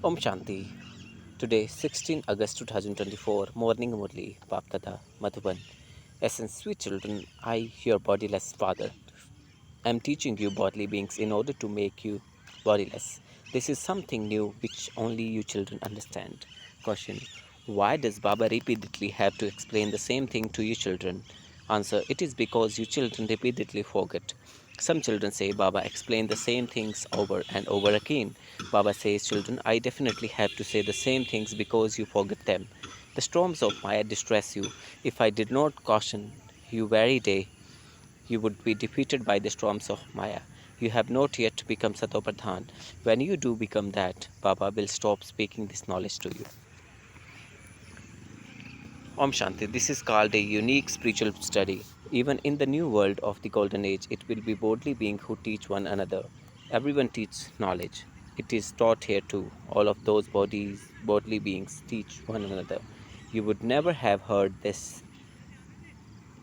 Om Shanti. Today, 16 August 2024, morning Murli, Baptada, Madhuban. Essence, sweet children, I, your bodiless father, am teaching you bodily beings in order to make you bodiless. This is something new which only you children understand. Question: why does Baba repeatedly have to explain the same thing to you children? Answer: it is because you children repeatedly forget. Some children say Baba explained the same things over and over again. Baba says, children, I definitely have to say the same things because you forget them. The storms of Maya distress you. If I did not caution you very day, you would be defeated by the storms of Maya. You have not yet become Satopradhan. When you do become that, Baba will stop speaking this knowledge to you. Om Shanti, this is called a unique spiritual study. Even in the new world of the golden age, it will be bodily beings who teach one another. Everyone teaches knowledge. It is taught here too. All of those bodily beings teach one another. You would never have heard this.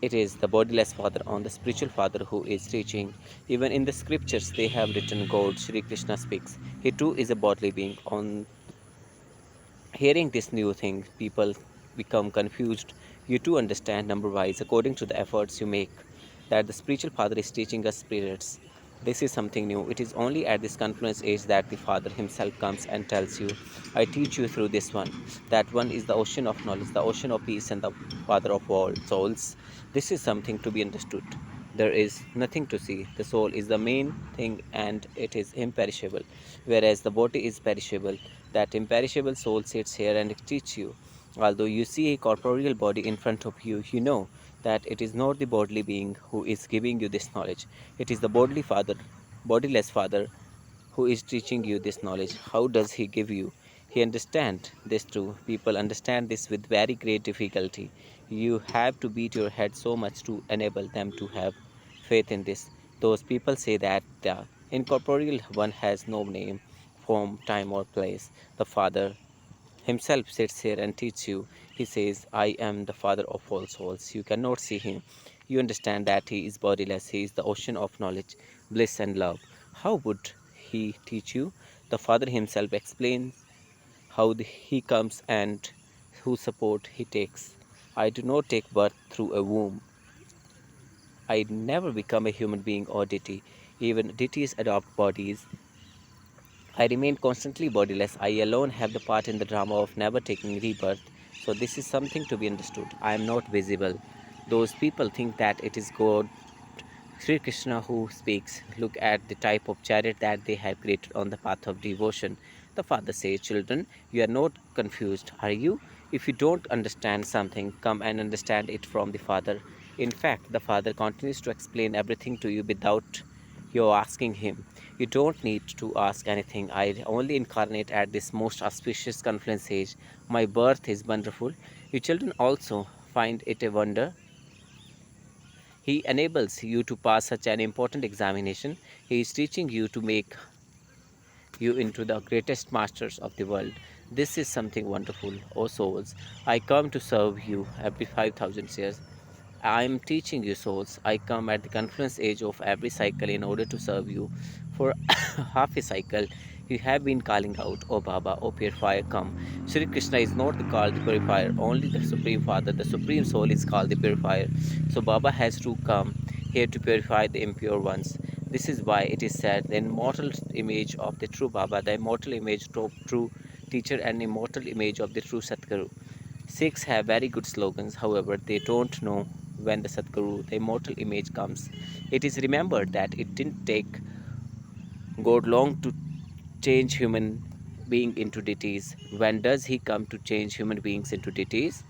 It is the bodiless father or the spiritual father who is teaching. Even in the scriptures, they have written God, Sri Krishna speaks. He too is a bodily being. On hearing this new thing, people become confused. You too understand number wise, according to the efforts you make, that the spiritual father is teaching us spirits. This is something new. It is only at this confluence age that the Father himself comes and tells you, I teach you through this one. That one is the ocean of knowledge, the ocean of peace, and the Father of all souls. This is something to be understood. There is nothing to see. The soul is the main thing and it is imperishable, whereas the body is perishable. That imperishable soul sits here and teaches you. Although you see a corporeal body in front of you, you know that it is not the bodily being who is giving you this knowledge. It is the bodily father, bodiless father, who is teaching you this knowledge. How does he give you? He understands this too. People understand this with very great difficulty. You have to beat your head so much to enable them to have faith in this. Those people say that the incorporeal one has no name, form, time, or place. The Father himself sits here and teaches you. He says, I am the Father of all souls. You cannot see him. You understand that he is bodiless. He is the ocean of knowledge, bliss, and love. How would he teach you? The Father himself explains how he comes and whose support he takes. I do not take birth through a womb. I never become a human being or deity. Even deities adopt bodies. I remain constantly bodiless. I alone have the part in the drama of never taking rebirth. So this is something to be understood. I am not visible. Those people think that it is God, Sri Krishna, who speaks. Look at the type of chariot that they have created on the path of devotion. The father says, children, you are not confused, are you? If you don't understand something, come and understand it from the father. In fact, the father continues to explain everything to you without you asking him. You don't need to ask anything. I only incarnate at this most auspicious confluence age. My birth is wonderful. You children also find it a wonder. He enables you to pass such an important examination. He is teaching you to make you into the greatest masters of the world. This is something wonderful, O souls. I come to serve you every 5,000 years. I am teaching you souls. I come at the confluence age of every cycle in order to serve you. For half a cycle, you have been calling out, O Baba, O purifier, come. Sri Krishna is not called the purifier, only the Supreme Father, the Supreme Soul is called the purifier. So Baba has to come here to purify the impure ones. This is why it is said, the immortal image of the true Baba, the immortal image of true teacher, and immortal image of the true Satguru. Sikhs have very good slogans, however, they don't know when the Sadguru, the immortal image, comes. It is remembered that it didn't take God long to change human being into deities. When does he come to change human beings into deities?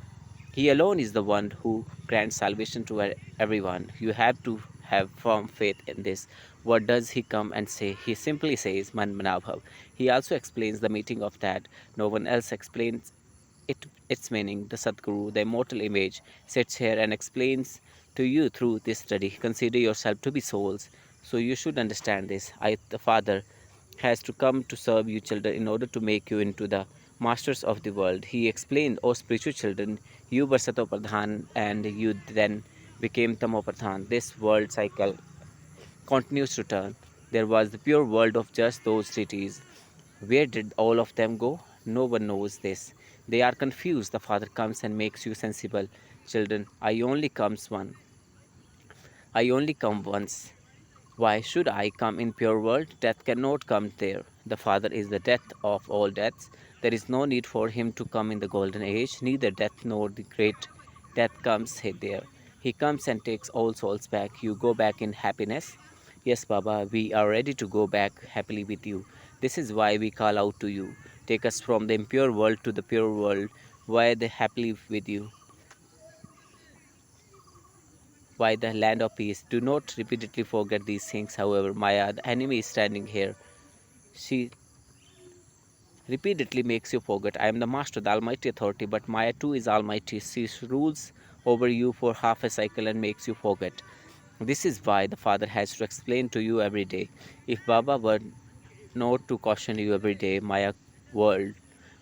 He alone is the one who grants salvation to everyone. You have to have firm faith in this. What does he come and say? He simply says, Man Manabhav. He also explains the meaning of that. No one else explains its meaning. The Sadguru, the immortal image, sits here and explains to you through this study. Consider yourself to be souls. So you should understand this. I, the Father, has to come to serve you children in order to make you into the masters of the world. He explained, O spiritual children, you were Satopradhan and you then became Tamopradhan. This world cycle continues to turn. There was the pure world of just those deities. Where did all of them go? No one knows this. They are confused. The Father comes and makes you sensible. Children, I only come once. Why should I come in pure world? Death cannot come there. The Father is the death of all deaths. There is no need for him to come in the golden age. Neither death nor the great death comes there. He comes and takes all souls back. You go back in happiness. Yes, Baba, we are ready to go back happily with you. This is why we call out to you. Take us from the impure world to the pure world. Why the happily with you? By the land of peace. Do not repeatedly forget these things, however, Maya. The enemy is standing here. She repeatedly makes you forget. I am the master, the almighty authority, but Maya too is almighty. She rules over you for half a cycle and makes you forget. This is why the Father has to explain to you every day. If Baba were not to caution you every day, world,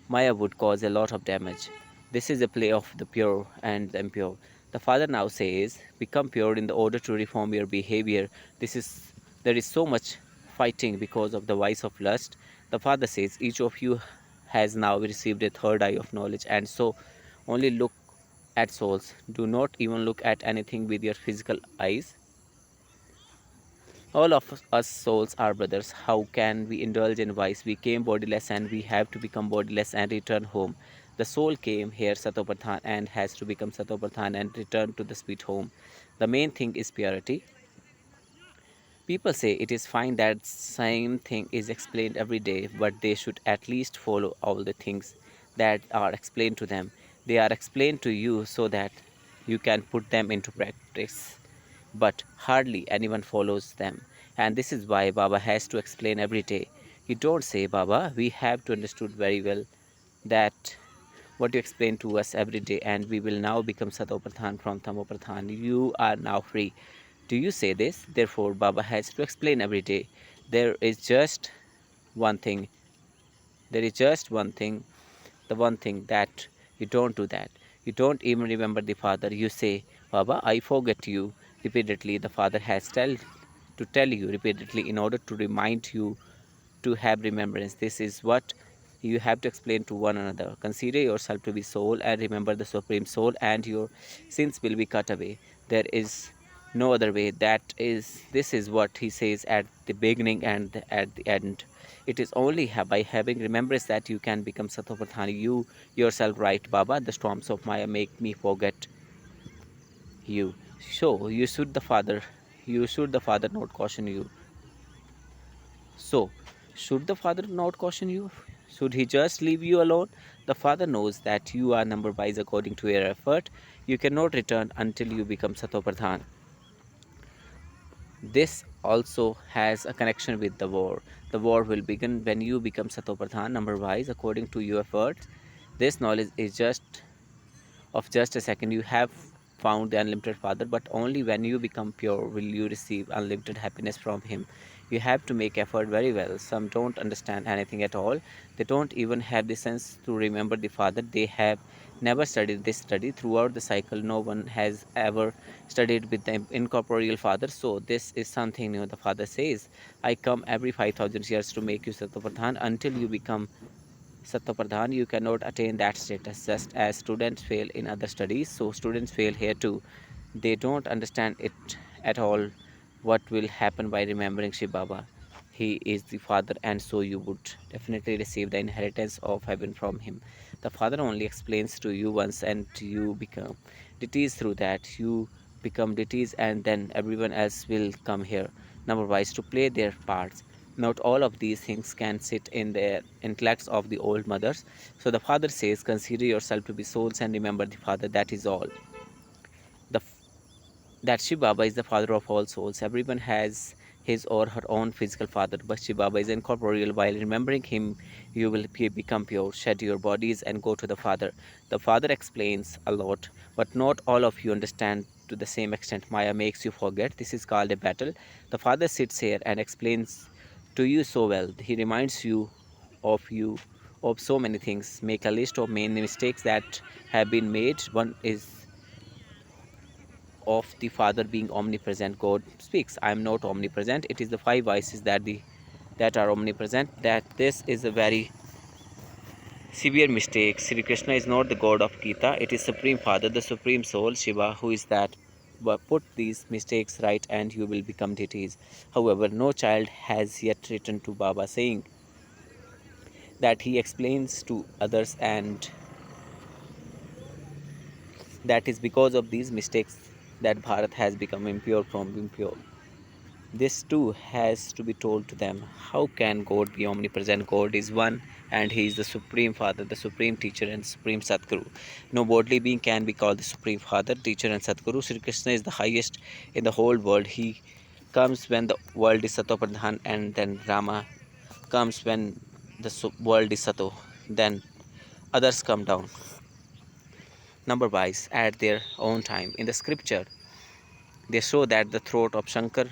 Maya would cause a lot of damage. This is a play of the pure and the impure. The Father now says, become pure in order to reform your behavior. This is There is so much fighting because of the vice of lust. The Father says, each of you has now received a third eye of knowledge, and so only look at souls. Do not even look at anything with your physical eyes. All of us souls are brothers. How can we indulge in vice? We came bodiless and we have to become bodiless and return home. The soul came here Satopradhan and has to become Satopradhan and return to the sweet home. The main thing is purity. People say it is fine that same thing is explained every day, but they should at least follow all the things that are explained to them. They are explained to you so that you can put them into practice, but hardly anyone follows them. And this is why Baba has to explain every day. You don't say, Baba, we have to understood very well that what you explain to us every day, and we will now become Satopradhan from Tamopradhan. You are now free. Do you say this? Therefore, Baba has to explain every day. There is just one thing. There is just one thing. The one thing that you don't do that. You don't even remember the Father. You say, Baba, I forget you repeatedly. The Father has to tell you repeatedly in order to remind you to have remembrance. This is what you have to explain to one another. Consider yourself to be soul and remember the supreme soul, and your sins will be cut away. There is no other way. This is what he says at the beginning and at the end. It is only by having remembrance that you can become Satopradhani. You yourself write, Baba, the storms of Maya make me forget you. So you should the Father not caution you. So, should the Father not caution you? Should he just leave you alone? The Father knows that you are number wise according to your effort. You cannot return until you become Satopradhan. This also has a connection with the war. The war will begin when you become Satopradhan, number wise according to your efforts. This knowledge is just a second. You have found the unlimited Father, but only when you become pure will you receive unlimited happiness from him. You have to make effort very well. Some don't understand anything at all. They don't even have the sense to remember the Father. They have never studied this study. Throughout the cycle, no one has ever studied with the incorporeal Father. So this is something new. The Father says, I come every 5,000 years to make you Satopradhan. Until you become Sattva you cannot attain that status. Just as students fail in other studies, so students fail here too. They don't understand it at all. What will happen by remembering Shiv Baba? He is the Father, and so you would definitely receive the inheritance of heaven from him. The Father only explains to you once, and you become deities through that. You become deities, and then everyone else will come here, number wise, to play their parts. Not all of these things can sit in the intellects of the old mothers. So the Father says, consider yourself to be souls and remember the Father. That is all. The that Shiv Baba is the father of all souls. Everyone has his or her own physical father, but Shiv Baba is incorporeal. While remembering him, you will become pure, shed your bodies, and go to the Father. The Father explains a lot, but not all of you understand to the same extent. Maya makes you forget. This is called a battle. The Father sits here and explains to you so well. He reminds you of so many things. Make a list of many mistakes that have been made. One is of the Father being omnipresent. God speaks, I am not omnipresent. It is the five vices that the that are omnipresent, that this is a very severe mistake. Sri Krishna is not the god of Gita, it is Supreme Father, the Supreme Soul, Shiva, who is that. But put these mistakes right and you will become deities. However, no child has yet written to Baba saying that he explains to others, and that is because of these mistakes that Bharat has become impure from impure. This too has to be told to them. How can God be omnipresent? God is one and He is the Supreme Father, the Supreme Teacher, and Supreme Sadguru. No bodily being can be called the Supreme Father, Teacher, and Sadguru. Sri Krishna is the highest in the whole world. He comes when the world is Sato Pradhan, and then Rama comes when the world is Sato. Then others come down, number wise, at their own time. In the scripture, they show that the throat of Shankar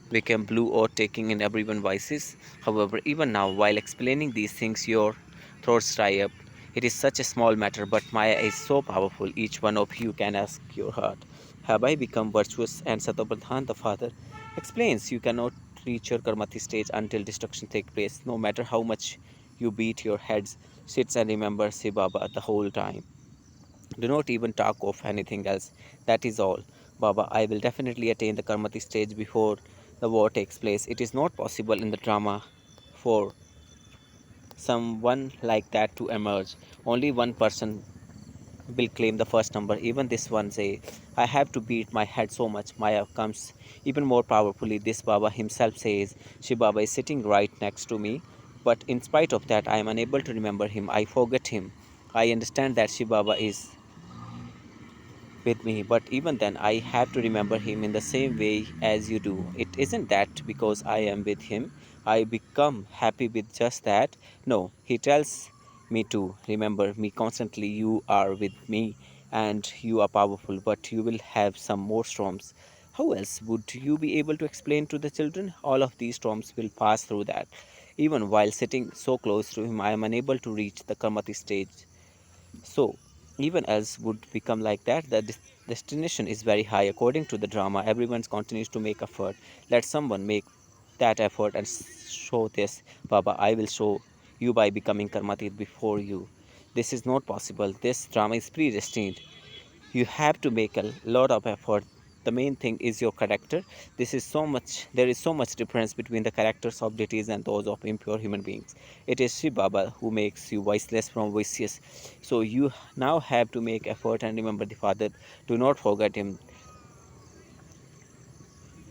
became blue or taking in everyone's voices. However, even now, while explaining these things, your throats dry up. It is such a small matter, but Maya is so powerful. Each one of you can ask your heart, have I become virtuous? And Satapradhan, the father, explains you cannot reach your Karmati stage until destruction takes place. No matter how much you beat your heads, sits and remember Shiv Baba the whole time. Do not even talk of anything else. That is all. Baba, I will definitely attain the Karmati stage before the war takes place. It is not possible in the drama for someone like that to emerge. Only one person will claim the first number. Even this one say, I have to beat my head so much. Maya comes even more powerfully. This Baba himself says, Shiv Baba is sitting right next to me. But in spite of that, I am unable to remember him. I forget him. I understand that Shiv Baba is with me, but even then I have to remember him in the same way as you do. It isn't that because I am with him, I become happy with just that. No, he tells me to remember me constantly. You are with me and you are powerful, but you will have some more storms. How else would you be able to explain to the children? All of these storms will pass through that. Even while sitting so close to him, I am unable to reach the Karmati stage. So, even else would become like that. The destination is very high. According to the drama, everyone continues to make effort. Let someone make that effort and show this. Baba, I will show you by becoming Karmatit before you. This is not possible. This drama is predestined. You have to make a lot of effort. The main thing is your character. There is so much difference between the characters of deities and those of impure human beings. It is Shiv Baba who makes you voiceless from vicious. So you now have to make effort and remember the father. Do not forget him.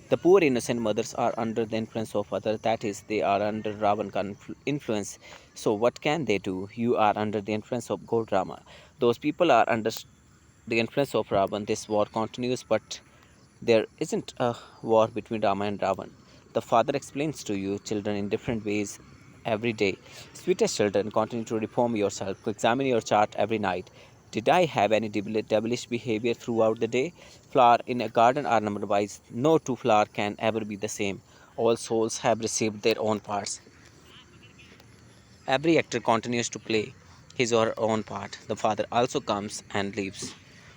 The poor innocent mothers are under the influence of others, that is, they are under Ravan influence. So what can they do? You are under the influence of God Rama. Those people are under the influence of Ravan. This war continues, but there isn't a war between Rama and Ravan. The father explains to you, children, in different ways every day. Sweetest children, continue to reform yourself. Examine your chart every night. Did I have any devilish behavior throughout the day? Flower in a garden are number wise. No two flower can ever be the same. All souls have received their own parts. Every actor continues to play his or her own part. The father also comes and leaves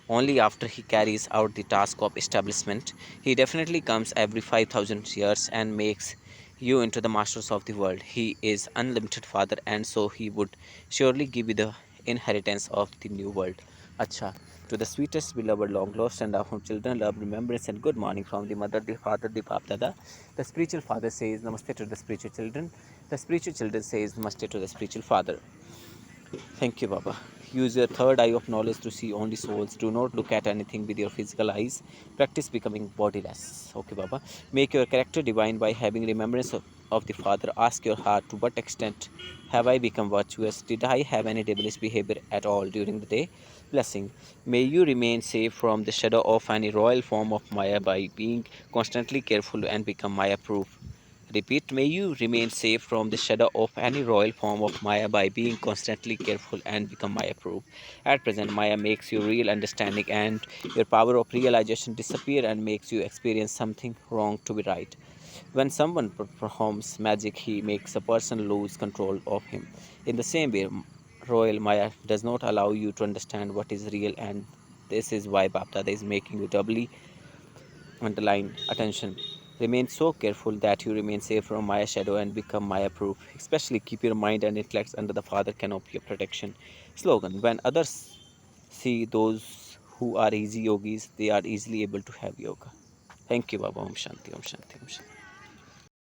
only after he carries out the task of establishment. He definitely comes every 5,000 years and makes you into the masters of the world. He is unlimited father, and so he would surely give you the inheritance of the new world. Acha. To the sweetest beloved, long lost and our children, love, remembrance, and good morning from the mother, the father, the Bap Dada. The spiritual father says Namaste to the spiritual children. The spiritual children says Namaste to the spiritual father. Thank you, Baba. Use your third eye of knowledge to see only souls. Do not look at anything with your physical eyes. Practice becoming bodiless. Okay, Baba. Make your character divine by having remembrance of the Father. Ask your heart, to what extent have I become virtuous? Did I have any devilish behavior at all during the day? Blessing. May you remain safe from the shadow of any royal form of Maya by being constantly careful and become Maya proof. Repeat, may you remain safe from the shadow of any royal form of Maya by being constantly careful and become Maya proof. At present, Maya makes you real understanding and your power of realization disappear and makes you experience something wrong to be right. When someone performs magic, he makes a person lose control of him. In the same way, Royal Maya does not allow you to understand what is real, and this is why Bapdada is making you doubly underline attention. Remain so careful that you remain safe from Maya shadow and become Maya proof. Especially keep your mind and intellect under the Father canopy of protection. Slogan: when others see those who are easy yogis, they are easily able to have yoga. Thank you, Baba. Om Shanti, Om Shanti, Om Shanti.